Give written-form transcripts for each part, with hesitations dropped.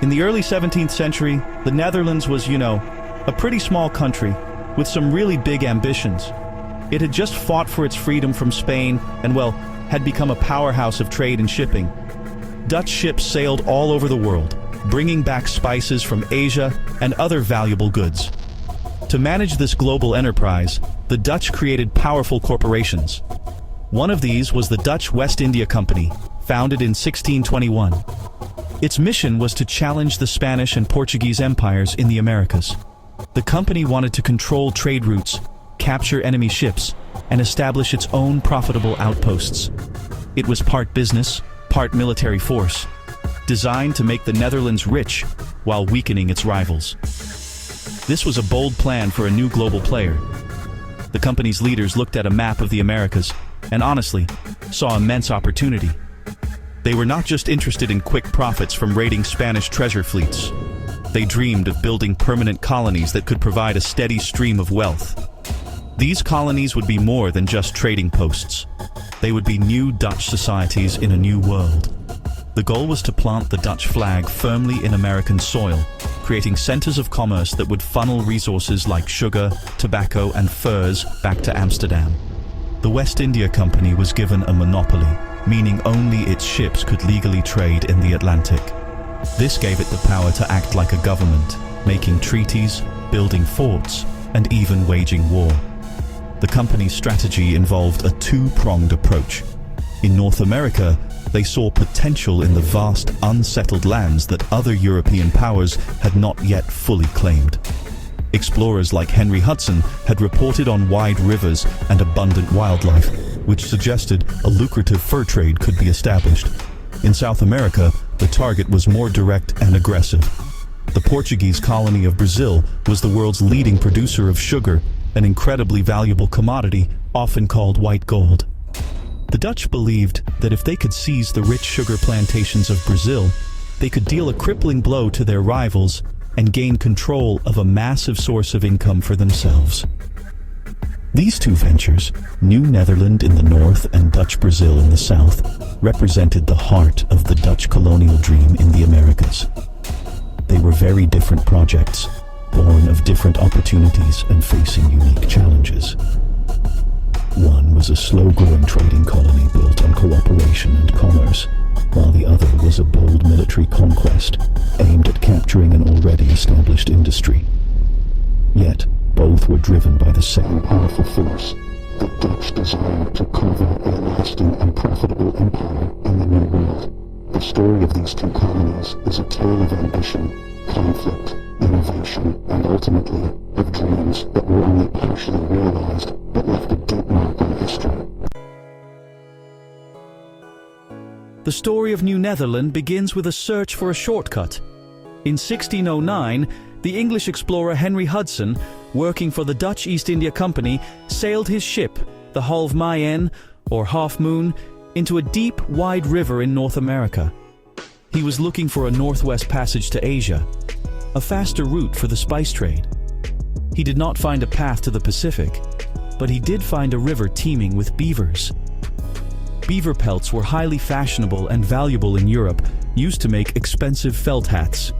In the early 17th century, the Netherlands was, a pretty small country with some really big ambitions. It had just fought for its freedom from Spain and, had become a powerhouse of trade and shipping. Dutch ships sailed all over the world, bringing back spices from Asia and other valuable goods. To manage this global enterprise, the Dutch created powerful corporations. One of these was the Dutch West India Company, founded in 1621. Its mission was to challenge the Spanish and Portuguese empires in the Americas. The company wanted to control trade routes, capture enemy ships, and establish its own profitable outposts. It was part business, part military force, designed to make the Netherlands rich while weakening its rivals. This was a bold plan for a new global player. The company's leaders looked at a map of the Americas and honestly saw immense opportunity. They were not just interested in quick profits from raiding Spanish treasure fleets. They dreamed of building permanent colonies that could provide a steady stream of wealth. These colonies would be more than just trading posts. They would be new Dutch societies in a new world. The goal was to plant the Dutch flag firmly in American soil, creating centers of commerce that would funnel resources like sugar, tobacco, and furs back to Amsterdam. The West India Company was given a monopoly, meaning only its ships could legally trade in the Atlantic. This gave it the power to act like a government, making treaties, building forts, and even waging war. The company's strategy involved a two-pronged approach. In North America, they saw potential in the vast, unsettled lands that other European powers had not yet fully claimed. Explorers like Henry Hudson had reported on wide rivers and abundant wildlife, which suggested a lucrative fur trade could be established. In South America, the target was more direct and aggressive. The Portuguese colony of Brazil was the world's leading producer of sugar, an incredibly valuable commodity, often called white gold. The Dutch believed that if they could seize the rich sugar plantations of Brazil, they could deal a crippling blow to their rivals and gain control of a massive source of income for themselves. These two ventures, New Netherland in the north and Dutch Brazil in the south, represented the heart of the Dutch colonial dream in the Americas. They were very different projects, born of different opportunities and facing unique challenges. One was a slow-growing trading colony built on cooperation and commerce, while the other was a bold military conquest aimed at capturing an already established industry. Yet, both were driven by the same powerful force, the Dutch desire to carve out a lasting and profitable empire in the New World. The story of these two colonies is a tale of ambition, conflict, innovation, and ultimately, of dreams that were only partially realized but left a deep mark on history. The story of New Netherland begins with a search for a shortcut. In 1609, the English explorer Henry Hudson, working for the Dutch East India Company, sailed his ship, the Halve Mayen, or Half Moon, into a deep, wide river in North America. He was looking for a northwest passage to Asia, a faster route for the spice trade. He did not find a path to the Pacific, but he did find a river teeming with beavers. Beaver pelts were highly fashionable and valuable in Europe, used to make expensive felt hats.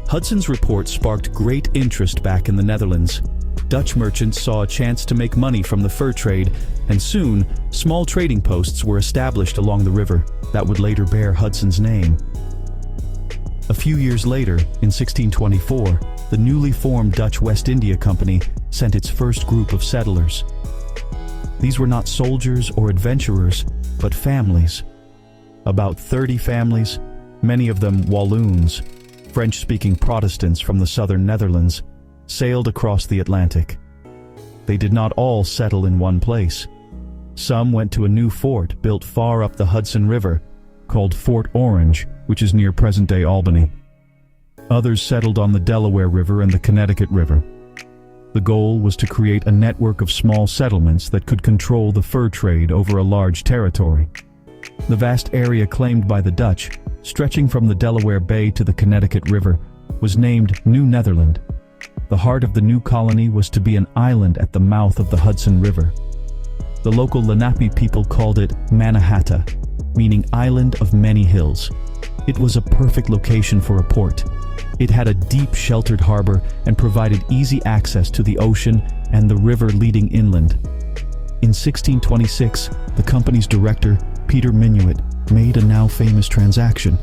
Hudson's report sparked great interest back in the Netherlands. Dutch merchants saw a chance to make money from the fur trade, and soon, small trading posts were established along the river that would later bear Hudson's name. A few years later, in 1624, the newly formed Dutch West India Company sent its first group of settlers. These were not soldiers or adventurers, but families. About 30 families, many of them Walloons, French-speaking Protestants from the southern Netherlands, sailed across the Atlantic. They did not all settle in one place. Some went to a new fort built far up the Hudson River, called Fort Orange, which is near present-day Albany. Others settled on the Delaware River and the Connecticut River. The goal was to create a network of small settlements that could control the fur trade over a large territory. The vast area claimed by the Dutch, stretching from the Delaware Bay to the Connecticut River, was named New Netherland. The heart of the new colony was to be an island at the mouth of the Hudson River. The local Lenape people called it Mannahatta, meaning Island of Many Hills. It was a perfect location for a port. It had a deep sheltered harbor and provided easy access to the ocean and the river leading inland. In 1626, the company's director, Peter Minuit, made a now famous transaction.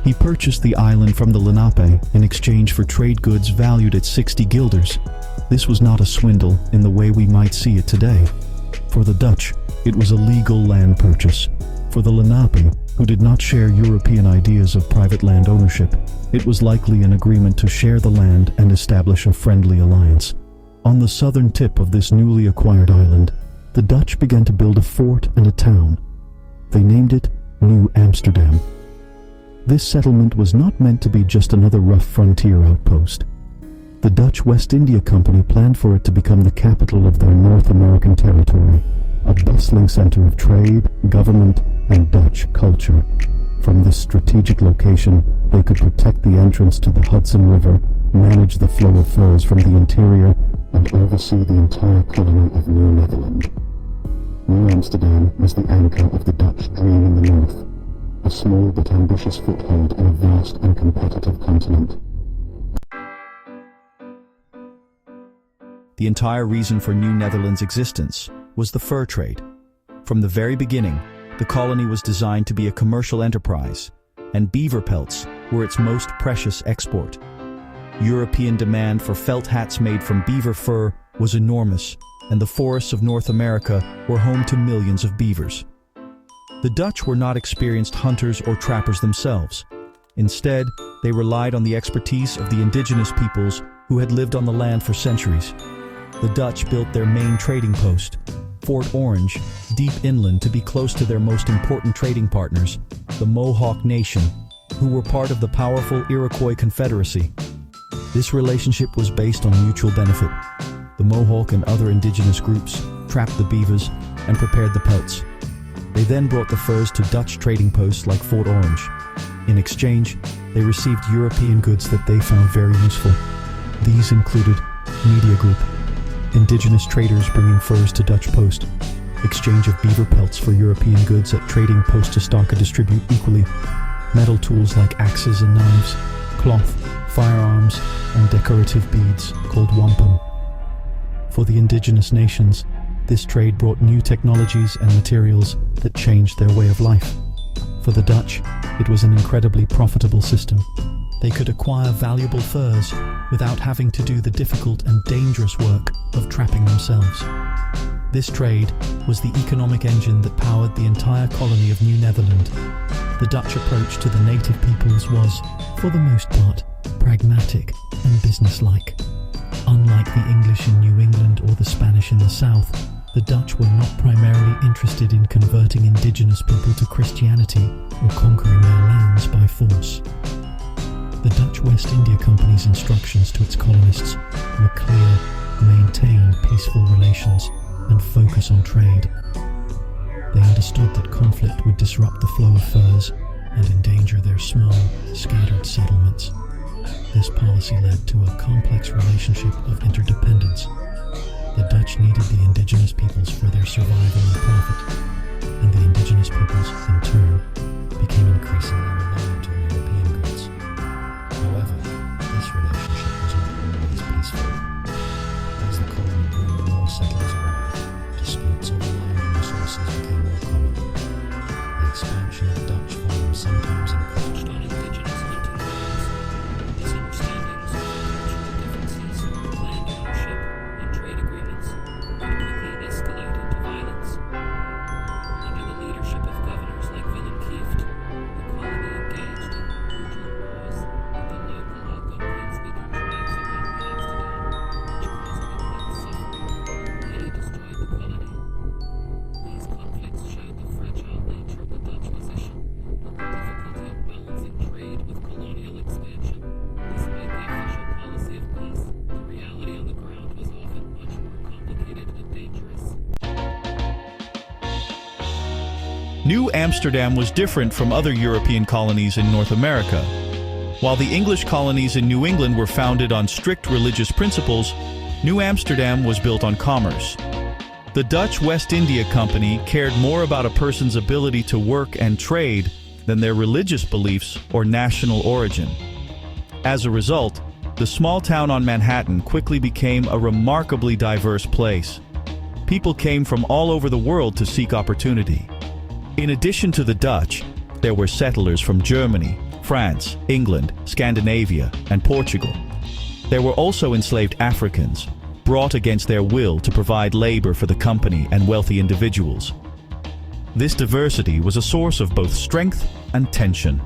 He purchased the island from the Lenape in exchange for trade goods valued at 60 guilders. This was not a swindle in the way we might see it today. For the Dutch, it was a legal land purchase. For the Lenape, who did not share European ideas of private land ownership, it was likely an agreement to share the land and establish a friendly alliance. On the southern tip of this newly acquired island, the Dutch began to build a fort and a town. They named it New Amsterdam. This settlement was not meant to be just another rough frontier outpost. The Dutch West India Company planned for it to become the capital of their North American territory, a bustling center of trade, government, and Dutch culture. From this strategic location, they could protect the entrance to the Hudson River, manage the flow of furs from the interior, and oversee the entire colony of New Netherland. New Amsterdam was the anchor of the Dutch dream in the north, a small but ambitious foothold in a vast and competitive continent. The entire reason for New Netherland's existence was the fur trade. From the very beginning, the colony was designed to be a commercial enterprise, and beaver pelts were its most precious export. European demand for felt hats made from beaver fur was enormous, and the forests of North America were home to millions of beavers. The Dutch were not experienced hunters or trappers themselves. Instead, they relied on the expertise of the indigenous peoples who had lived on the land for centuries. The Dutch built their main trading post, Fort Orange, deep inland to be close to their most important trading partners, the Mohawk Nation, who were part of the powerful Iroquois Confederacy. This relationship was based on mutual benefit. The Mohawk and other indigenous groups trapped the beavers and prepared the pelts. They then brought the furs to Dutch trading posts like Fort Orange. In exchange, they received European goods that they found very useful. These included media group, indigenous traders bringing furs to Dutch post, exchange of beaver pelts for European goods at trading post to stock and distribute equally, metal tools like axes and knives, cloth, firearms, and decorative beads called wampum. For the indigenous nations, this trade brought new technologies and materials that changed their way of life. For the Dutch, it was an incredibly profitable system. They could acquire valuable furs without having to do the difficult and dangerous work of trapping themselves. This trade was the economic engine that powered the entire colony of New Netherland. The Dutch approach to the native peoples was, for the most part, pragmatic and businesslike. Unlike the English in New England or the Spanish in the South, the Dutch were not primarily interested in converting indigenous people to Christianity or conquering their lands by force. The Dutch West India Company's instructions to its colonists were clear: maintain peaceful relations and focus on trade. They understood that conflict would disrupt the flow of furs and endanger their small, scattered settlements. This policy led to a complex relationship of interdependence. The Dutch needed the indigenous peoples for their survival and profit, and the indigenous peoples, in turn, became increasingly reliant on European goods. However, this relationship was not always peaceful. As the colony grew and more settlers arrived, disputes over land and resources became more common. The expansion of Dutch farms sometimes encroached on indigenous hunting grounds. Misunderstandings over cultural differences, land ownership, and trade agreements would quickly escalate into violence. Under the leadership of governors like Willem Kieft, the colony engaged in brutal wars with the local Algonquins living tribes around New Amsterdam, which caused immense suffering. Many destroyed the colony. These conflicts showed the fragile nature of the Dutch position and the difficulty of balancing trade with colonial expansion. Despite the official policy of peace, the reality on the ground was often much more complicated and dangerous. New Amsterdam was different from other European colonies in North America. While the English colonies in New England were founded on strict religious principles, New Amsterdam was built on commerce. The Dutch West India Company cared more about a person's ability to work and trade than their religious beliefs or national origin. As a result, the small town on Manhattan quickly became a remarkably diverse place. People came from all over the world to seek opportunity. In addition to the Dutch, there were settlers from Germany, France, England, Scandinavia, and Portugal. There were also enslaved Africans, brought against their will to provide labor for the company and wealthy individuals. This diversity was a source of both strength and tension.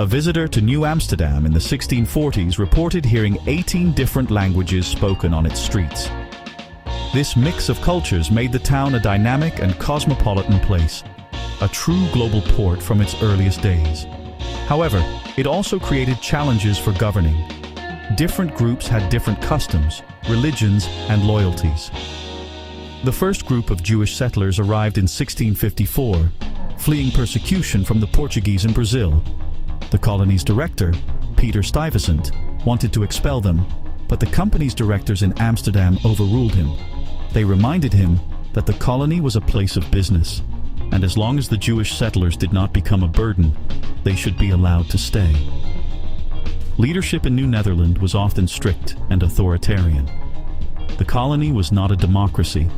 A visitor to New Amsterdam in the 1640s reported hearing 18 different languages spoken on its streets. This mix of cultures made the town a dynamic and cosmopolitan place, a true global port from its earliest days. However, it also created challenges for governing. Different groups had different customs, religions, and loyalties. The first group of Jewish settlers arrived in 1654, fleeing persecution from the Portuguese in Brazil. The colony's director, Peter Stuyvesant, wanted to expel them, but the company's directors in Amsterdam overruled him. They reminded him that the colony was a place of business, and as long as the Jewish settlers did not become a burden, they should be allowed to stay. Leadership in New Netherland was often strict and authoritarian. The colony was not a democracy.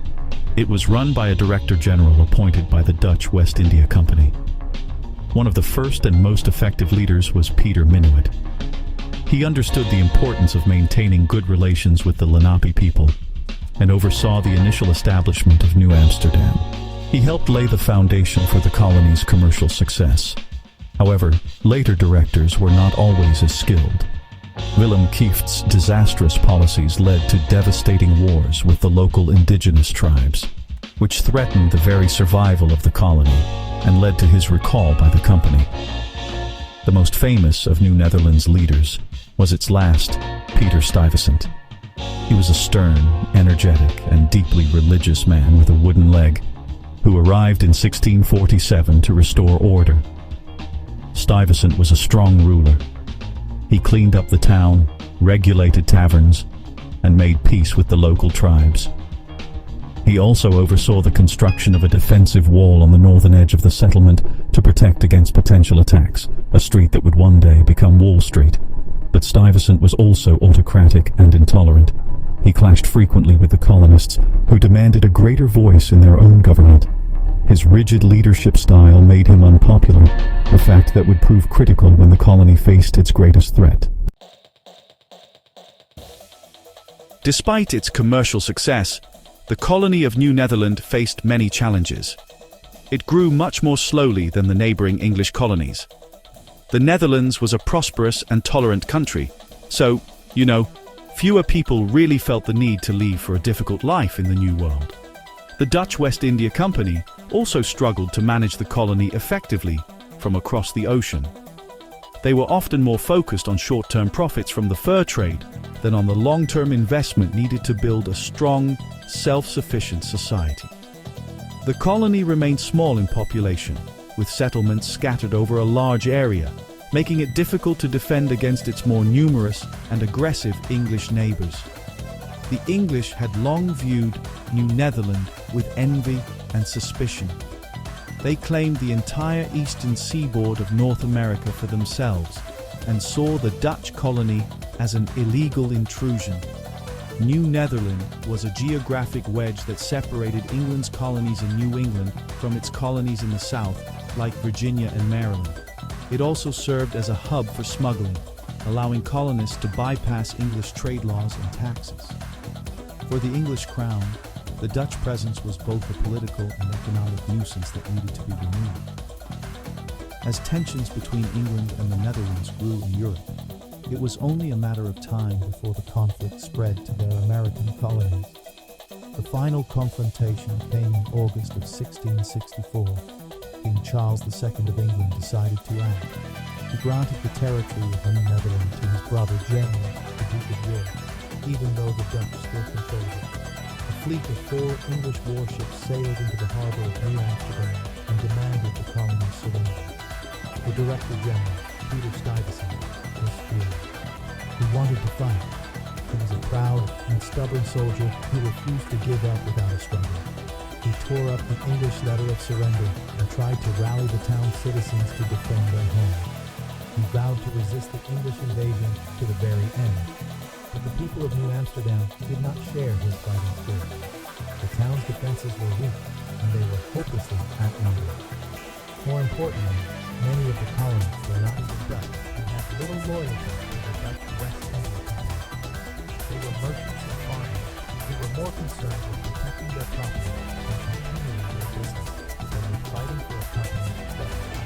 It was run by a director general appointed by the Dutch West India Company. One of the first and most effective leaders was Peter Minuit. He understood the importance of maintaining good relations with the Lenape people and oversaw the initial establishment of New Amsterdam. He helped lay the foundation for the colony's commercial success. However, later directors were not always as skilled. Willem Kieft's disastrous policies led to devastating wars with the local indigenous tribes, which threatened the very survival of the colony and led to his recall by the company. The most famous of New Netherland's leaders was its last, Peter Stuyvesant. He was a stern, energetic, and deeply religious man with a wooden leg, who arrived in 1647 to restore order. Stuyvesant was a strong ruler. He cleaned up the town, regulated taverns, and made peace with the local tribes. He also oversaw the construction of a defensive wall on the northern edge of the settlement to protect against potential attacks, a street that would one day become Wall Street. But Stuyvesant was also autocratic and intolerant. He clashed frequently with the colonists, who demanded a greater voice in their own government. His rigid leadership style made him unpopular, a fact that would prove critical when the colony faced its greatest threat. Despite its commercial success, the colony of New Netherland faced many challenges. It grew much more slowly than the neighboring English colonies. The Netherlands was a prosperous and tolerant country, so, fewer people really felt the need to leave for a difficult life in the New World. The Dutch West India Company also struggled to manage the colony effectively from across the ocean. They were often more focused on short-term profits from the fur trade than on the long-term investment needed to build a strong, self-sufficient society. The colony remained small in population, with settlements scattered over a large area, making it difficult to defend against its more numerous and aggressive English neighbors. The English had long viewed New Netherland with envy and suspicion. They claimed the entire eastern seaboard of North America for themselves and saw the Dutch colony as an illegal intrusion. New Netherland was a geographic wedge that separated England's colonies in New England from its colonies in the south, like Virginia and Maryland. It also served as a hub for smuggling, allowing colonists to bypass English trade laws and taxes. For the English crown, the Dutch presence was both a political and economic nuisance that needed to be removed. As tensions between England and the Netherlands grew in Europe, it was only a matter of time before the conflict spread to their American colonies. The final confrontation came in August of 1664. King Charles II of England decided to act. He granted the territory of New Netherland to his brother James, the Duke of York, even though the Dutch still controlled it. A fleet of 4 English warships sailed into the harbour of New Amsterdam and demanded the colony's surrender. The Director General, Peter Stuyvesant, was furious. He wanted to fight. He was a proud and stubborn soldier who refused to give up without a struggle. he tore up the English letter of surrender and tried to rally the town's citizens to defend their home. He vowed to resist the English invasion to the very end, but the people of New Amsterdam did not share his fighting spirit. The town's defenses were weak, and they were hopelessly outnumbered. More importantly, many of the colonists were not the Dutch and had little loyalty to the Dutch West India Company. They were merchants and farmers who were more concerned with protecting their property and continuing their business than with fighting for a company that was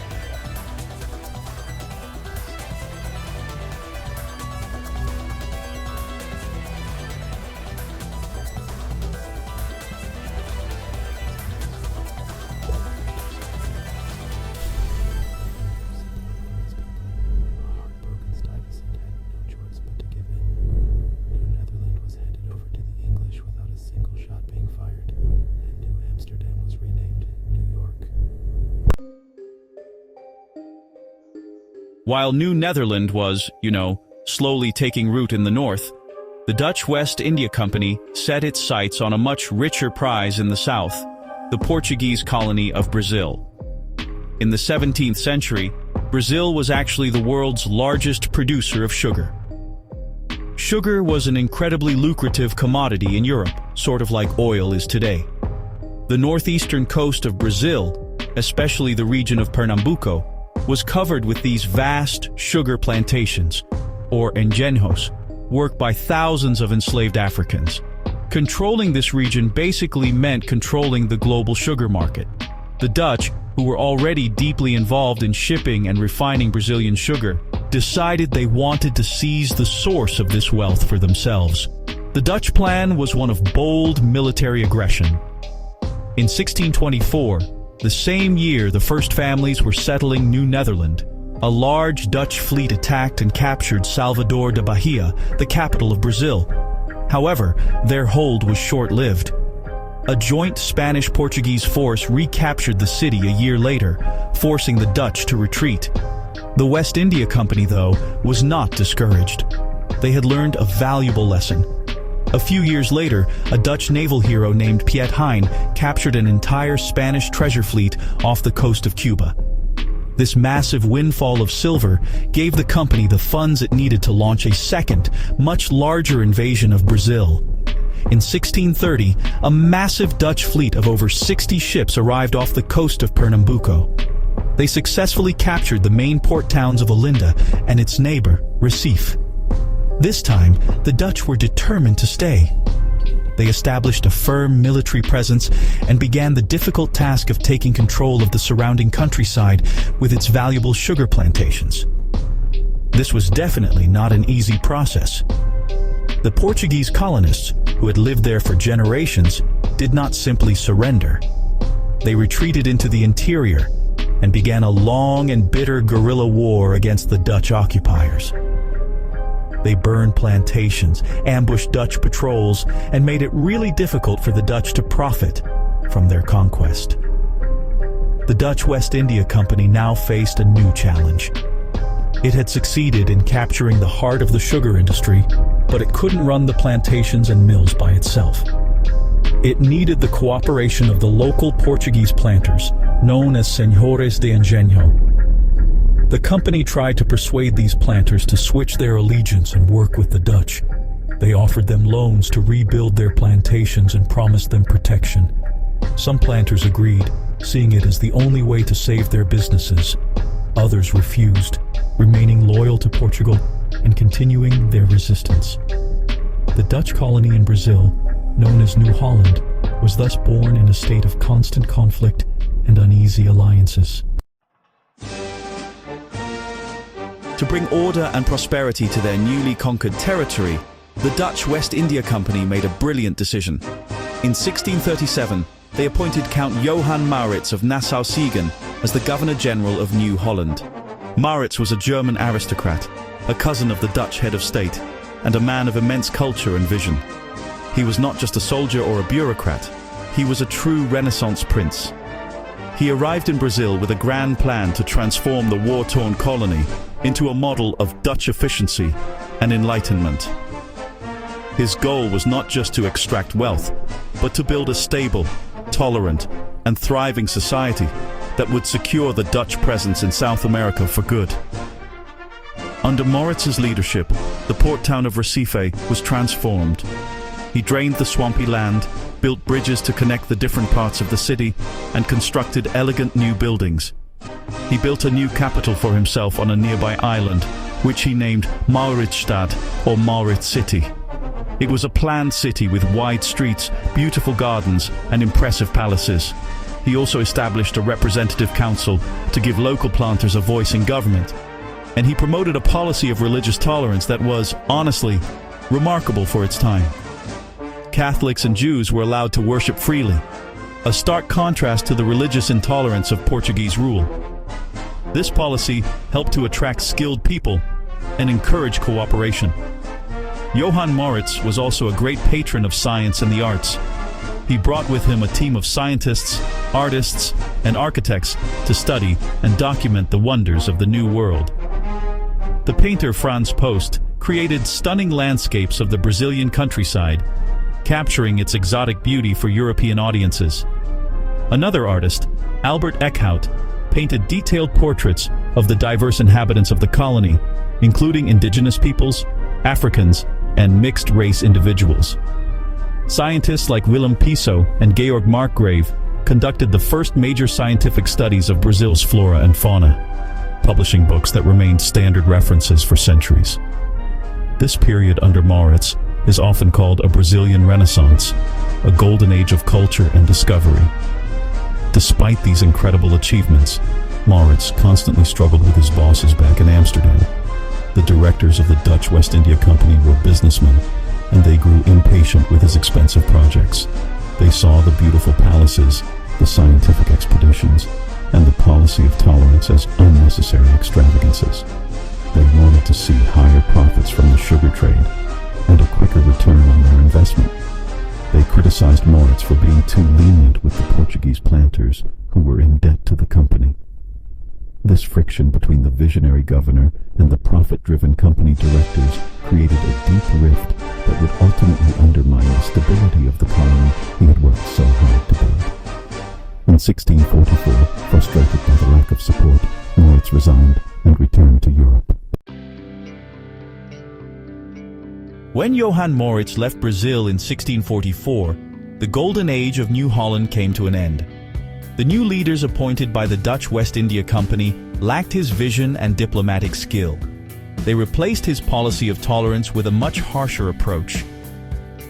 While New Netherland was, slowly taking root in the north, the Dutch West India Company set its sights on a much richer prize in the south, the Portuguese colony of Brazil. In the 17th century, Brazil was actually the world's largest producer of sugar. Sugar was an incredibly lucrative commodity in Europe, sort of like oil is today. The northeastern coast of Brazil, especially the region of Pernambuco, was covered with these vast sugar plantations, or engenhos, worked by thousands of enslaved Africans. Controlling this region basically meant controlling the global sugar market. The Dutch, who were already deeply involved in shipping and refining Brazilian sugar, decided they wanted to seize the source of this wealth for themselves. The Dutch plan was one of bold military aggression. In 1624, the same year the first families were settling New Netherland, a large Dutch fleet attacked and captured Salvador da Bahia, the capital of Brazil. However, their hold was short-lived. A joint Spanish-Portuguese force recaptured the city a year later, forcing the Dutch to retreat. The West India Company, though, was not discouraged. They had learned a valuable lesson. A few years later, a Dutch naval hero named Piet Hein captured an entire Spanish treasure fleet off the coast of Cuba. This massive windfall of silver gave the company the funds it needed to launch a second, much larger invasion of Brazil. In 1630, a massive Dutch fleet of over 60 ships arrived off the coast of Pernambuco. They successfully captured the main port towns of Olinda and its neighbor, Recife. This time, the Dutch were determined to stay. They established a firm military presence and began the difficult task of taking control of the surrounding countryside with its valuable sugar plantations. This was definitely not an easy process. The Portuguese colonists, who had lived there for generations, did not simply surrender. They retreated into the interior and began a long and bitter guerrilla war against the Dutch occupiers. They burned plantations, ambushed Dutch patrols, and made it really difficult for the Dutch to profit from their conquest. The Dutch West India Company now faced a new challenge. It had succeeded in capturing the heart of the sugar industry, but it couldn't run the plantations and mills by itself. It needed the cooperation of the local Portuguese planters, known as Senhores de Engenho. The company tried to persuade these planters to switch their allegiance and work with the Dutch. They offered them loans to rebuild their plantations and promised them protection. Some planters agreed, seeing it as the only way to save their businesses. Others refused, remaining loyal to Portugal and continuing their resistance. The Dutch colony in Brazil, known as New Holland, was thus born in a state of constant conflict and uneasy alliances. To bring order and prosperity to their newly conquered territory, the Dutch West India Company made a brilliant decision. In 1637, they appointed Count Johan Maurits of Nassau-Siegen as the Governor-General of New Holland. Maurits was a German aristocrat, a cousin of the Dutch head of state, and a man of immense culture and vision. He was not just a soldier or a bureaucrat, he was a true Renaissance prince. He arrived in Brazil with a grand plan to transform the war-torn colony into a model of Dutch efficiency and enlightenment. His goal was not just to extract wealth, but to build a stable, tolerant, and thriving society that would secure the Dutch presence in South America for good. Under Maurits's leadership, the port town of Recife was transformed. He drained the swampy land, built bridges to connect the different parts of the city, and constructed elegant new buildings. He built a new capital for himself on a nearby island, which he named Mauritsstad, or Maurits City. It was a planned city with wide streets, beautiful gardens, and impressive palaces. He also established a representative council to give local planters a voice in government. And he promoted a policy of religious tolerance that was, honestly, remarkable for its time. Catholics and Jews were allowed to worship freely, a stark contrast to the religious intolerance of Portuguese rule. This policy helped to attract skilled people and encourage cooperation. Johan Maurits was also a great patron of science and the arts. He brought with him a team of scientists, artists, and architects to study and document the wonders of the New World. The painter Frans Post created stunning landscapes of the Brazilian countryside, capturing its exotic beauty for European audiences. Another artist, Albert Eckhout, painted detailed portraits of the diverse inhabitants of the colony, including indigenous peoples, Africans, and mixed-race individuals. Scientists like Willem Piso and Georg Markgrave conducted the first major scientific studies of Brazil's flora and fauna, publishing books that remained standard references for centuries. This period under Maurits is often called a Brazilian Renaissance, a golden age of culture and discovery. Despite these incredible achievements, Maurits constantly struggled with his bosses back in Amsterdam. The directors of the Dutch West India Company were businessmen, and they grew impatient with his expensive projects. They saw the beautiful palaces, the scientific expeditions, and the policy of tolerance as unnecessary extravagances. They wanted to see higher profits from the sugar trade and a quicker return on their investment. They criticized Maurits for being too lenient with the Portuguese planters who were in debt to the company. This friction between the visionary governor and the profit-driven company directors created a deep rift that would ultimately undermine the stability of the colony he had worked so hard to build. In 1644, frustrated by the lack of support, Maurits resigned and returned to Europe. When Johan Maurits left Brazil in 1644, the golden age of New Holland came to an end. The new leaders appointed by the Dutch West India Company lacked his vision and diplomatic skill. They replaced his policy of tolerance with a much harsher approach.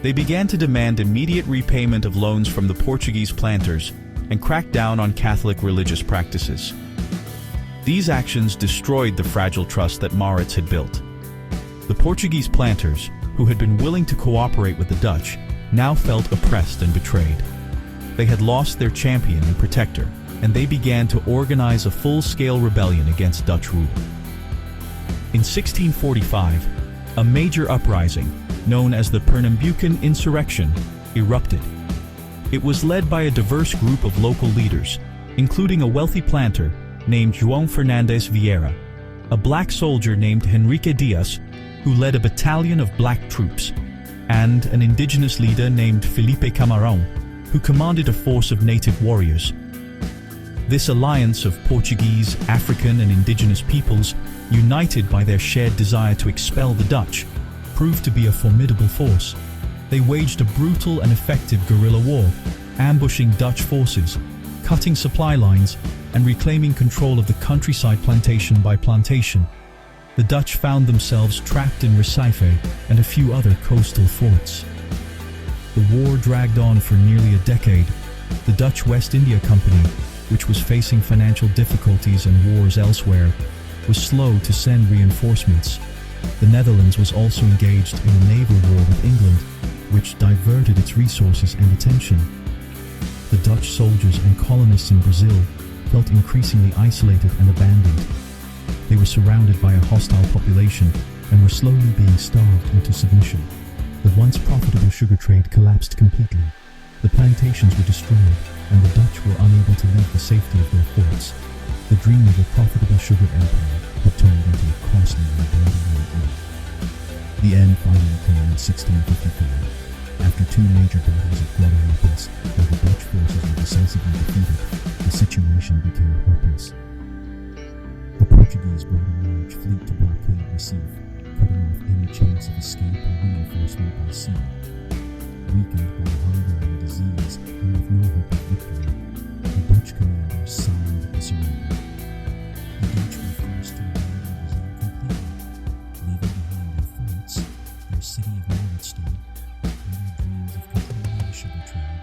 They began to demand immediate repayment of loans from the Portuguese planters and cracked down on Catholic religious practices. These actions destroyed the fragile trust that Maurits had built. The Portuguese planters, who had been willing to cooperate with the Dutch, now felt oppressed and betrayed. They had lost their champion and protector, and they began to organize a full-scale rebellion against Dutch rule. In 1645, a major uprising, known as the Pernambucan Insurrection, erupted. It was led by a diverse group of local leaders, including a wealthy planter named João Fernandes Vieira, a black soldier named Henrique Dias, who led a battalion of black troops, and an indigenous leader named Felipe Camarão, who commanded a force of native warriors. This alliance of Portuguese, African, and indigenous peoples, united by their shared desire to expel the Dutch, proved to be a formidable force. They waged a brutal and effective guerrilla war, ambushing Dutch forces, cutting supply lines, and reclaiming control of the countryside plantation by plantation. The Dutch found themselves trapped in Recife and a few other coastal forts. The war dragged on for nearly a decade. The Dutch West India Company, which was facing financial difficulties and wars elsewhere, was slow to send reinforcements. The Netherlands was also engaged in a naval war with England, which diverted its resources and attention. The Dutch soldiers and colonists in Brazil felt increasingly isolated and abandoned. They were surrounded by a hostile population and were slowly being starved into submission. The once profitable sugar trade collapsed completely. The plantations were destroyed, and the Dutch were unable to leave the safety of their forts. The dream of a profitable sugar empire had turned into a costly and bloody war. The end finally came in 1654. After After two major battles at Colonies, where the Dutch forces were decisively defeated, the situation became hopeless. The Portuguese brought a large fleet to blockade Recife, cutting off any chance of escape or reinforcement by sea. Weakened by hunger and disease, and with no hope of victory, the Dutch commanders signed the surrender. The Dutch were forced to abandon Brazil completely, leaving behind their forts, their city of Maurits, and their dreams of controlling the sugar trade.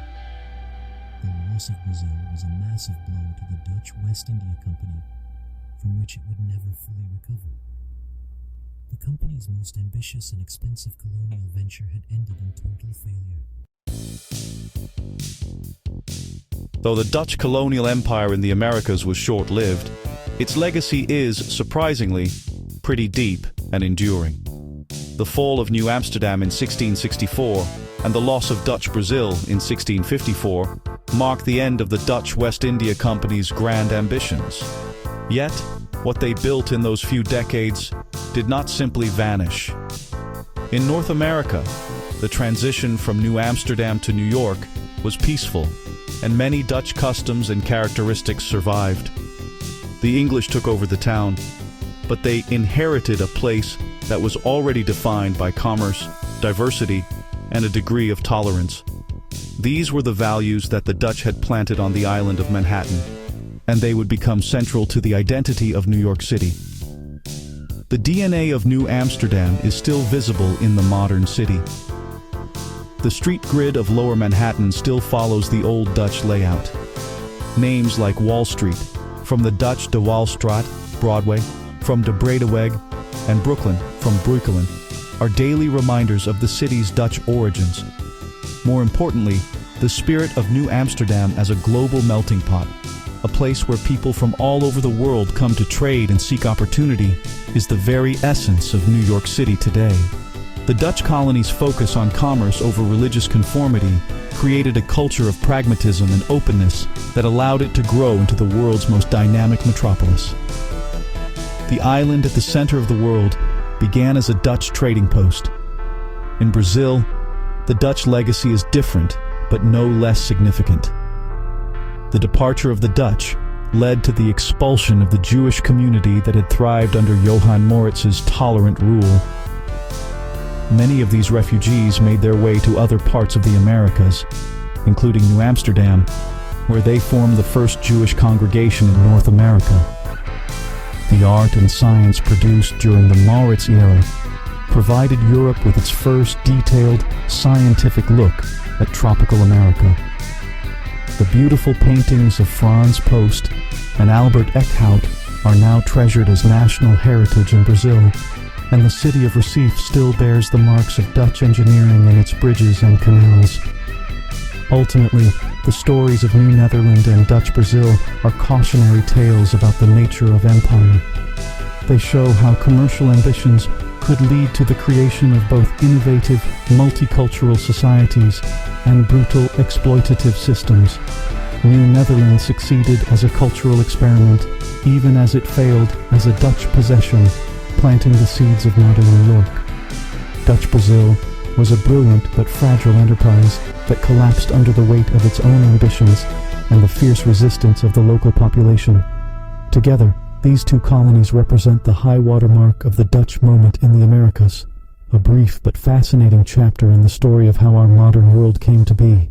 The loss of Brazil was a massive blow to the Dutch West India Company, from which it would never fully recover. The company's most ambitious and expensive colonial venture had ended in total failure. Though the Dutch colonial empire in the Americas was short-lived, its legacy is, surprisingly, pretty deep and enduring. The fall of New Amsterdam in 1664 and the loss of Dutch Brazil in 1654 marked the end of the Dutch West India Company's grand ambitions. Yet, what they built in those few decades did not simply vanish. In North America, the transition from New Amsterdam to New York was peaceful, and many Dutch customs and characteristics survived. The English took over the town, but they inherited a place that was already defined by commerce, diversity, and a degree of tolerance. These were the values that the Dutch had planted on the island of Manhattan, and they would become central to the identity of New York City. The DNA of New Amsterdam is still visible in the modern city. The street grid of Lower Manhattan still follows the old Dutch layout. Names like Wall Street, from the Dutch de Walstraat, Broadway, from de Breedeweg, and Brooklyn, from Breukelen, are daily reminders of the city's Dutch origins. More importantly, the spirit of New Amsterdam as a global melting pot, a place where people from all over the world come to trade and seek opportunity, is the very essence of New York City today. The Dutch colony's focus on commerce over religious conformity created a culture of pragmatism and openness that allowed it to grow into the world's most dynamic metropolis. The island at the center of the world began as a Dutch trading post. In Brazil, the Dutch legacy is different, but no less significant. The departure of the Dutch led to the expulsion of the Jewish community that had thrived under Johan Maurits's tolerant rule. Many of these refugees made their way to other parts of the Americas, including New Amsterdam, where they formed the first Jewish congregation in North America. The art and science produced during the Maurits era provided Europe with its first detailed, scientific look at tropical America. The beautiful paintings of Frans Post and Albert Eckhout are now treasured as national heritage in Brazil, and the city of Recife still bears the marks of Dutch engineering in its bridges and canals. Ultimately, the stories of New Netherland and Dutch Brazil are cautionary tales about the nature of empire. They show how commercial ambitions could lead to the creation of both innovative, multicultural societies and brutal, exploitative systems. New Netherland succeeded as a cultural experiment, even as it failed as a Dutch possession, planting the seeds of modern New York. Dutch Brazil was a brilliant but fragile enterprise that collapsed under the weight of its own ambitions and the fierce resistance of the local population. Together, these two colonies represent the high water mark of the Dutch moment in the Americas, a brief but fascinating chapter in the story of how our modern world came to be.